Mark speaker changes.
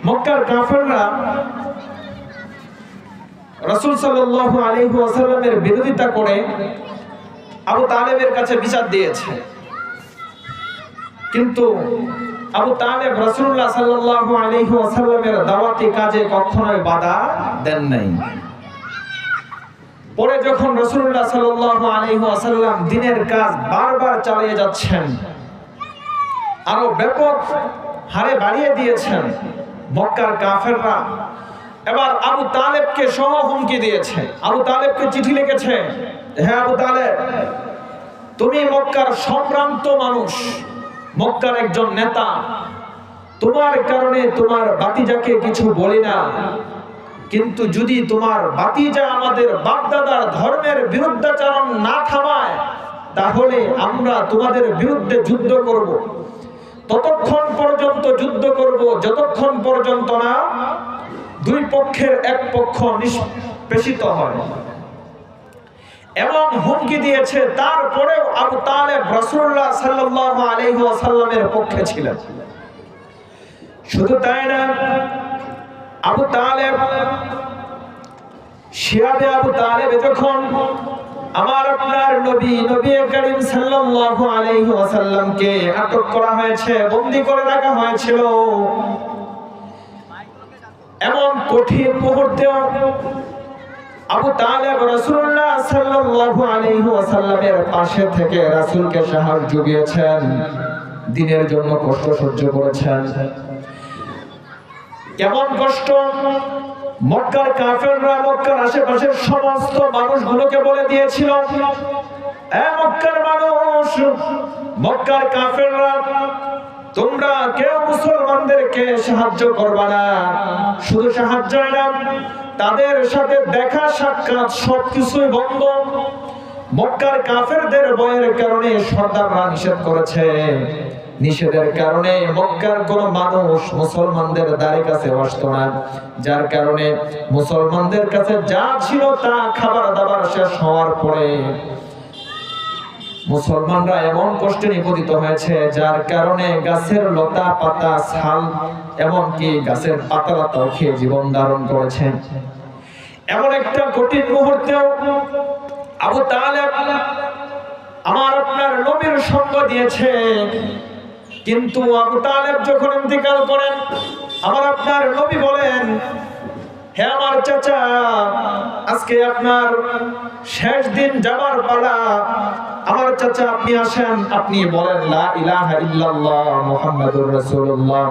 Speaker 1: মক্কার কাফেররা রাসূল সাল্লাল্লাহু আলাইহি ওয়াসাল্লামের বিরোধিতা করে আবু তালেবের কাছে বিচার দিয়েছে, কিন্তু আবু তালেব রাসূলুল্লাহ সাল্লাল্লাহু আলাইহি ওয়াসাল্লামের দাওয়াতি কাজে কখনোই বাধা দেন নাই। পরে যখন রাসূলুল্লাহ সাল্লাল্লাহু আলাইহি ওয়াসাল্লাম দ্বীনের কাজ বারবার চালিয়ে যাচ্ছেন, আরো ব্যাপক হারে বাড়িয়ে দিয়েছেন, মক্কার কাফেররা এবার আবু তালেবকে সহ হুমকি দিয়েছে। আবু তালেবকে চিঠি লিখেছে, হ্যাঁ আবু তালেব, তুমি মক্কার সম্ভ্রান্ত মানুষ, মক্কার একজন নেতা, তোমার কারণে তোমার ভাতিজাকে কিছু বলি না, কিন্তু যদি তোমার ভাতিজা আমাদের বাপদাদার ধর্মের বিরুদ্ধাচরণ না থামায়, তাহলে আমরা তোমাদের বিরুদ্ধে যুদ্ধ করব। ততক্ষণ পর্যন্ত যুদ্ধ করব যতক্ষণ পর্যন্ত না দুই পক্ষের এক পক্ষ নিষ্পেষিত হয়। এবং হুমকি দিয়েছে। তারপরেও আবু তালেব রাসূলুল্লাহ সাল্লাল্লাহু আলাইহি ওয়াসাল্লামের পক্ষে ছিলেন। শুধু তাই না, আবু তালেব শিয়াবে আবু তালেব যখন আমার আপনার নবী করিম সাল্লাল্লাহু আলাইহি ওয়াসাল্লামকে আটক করা হয়েছে, বন্দী করে রাখা হয়েছিল, এমন কঠিন মুহূর্তেও আবু তালেব রাসূলুল্লাহ সাল্লাল্লাহু আলাইহি ওয়াসাল্লামের পাশে থেকে রাসূলকে সাহায্য জুগিয়েছেন, দ্বীনের জন্য কষ্ট সহ্য করেছেন। কেমন কষ্ট! মক্কার কাফেররা মক্কার আশেপাশের সমস্ত মানুষগুলোকে বলে দিয়েছিল, মক্কার মানুষ, মক্কার কাফেররা, তোমরা কেউ মুসলমানদেরকে সাহায্য করবা না। শুধু সাহায্য না, তাদের সাথে দেখা সাক্ষাৎ সবকিছুই বন্ধ। মক্কার কাফেরদের ভয়ের কারণে সর্দাররা নিষেধ করেছে। নিষেধের কারণে মক্কার কোন মানুষ মুসলমানদের দ্বারে কাছে আসতো না, যার কারণে মুসলমানদের কাছে যা ছিল তা খাবার দাবার শেষ হওয়ার পরে মুসলমানরা এমন কষ্টে নিপতিত হয়েছে, যার কারণে গাছের লতা পাতা ছাল এমনকি গাছের পাতা লতাও খেয়ে জীবন ধারণ করেছেন। এমন একটা কঠিন মুহূর্তেও আবু তালেব আমার আপনার নবীর সঙ্গ দিয়েছে। কিন্তু আবু তালেব যখন ইন্তিকাল করেন, আমার আপনার নবী বলেন, হে আমার চাচা, আজকে আপনার শেষ দিন যাবার পালা, আমার চাচা আপনি আসেন, আপনি বলেন লা ইলাহা ইল্লাল্লাহ মুহাম্মাদুর রাসূলুল্লাহ।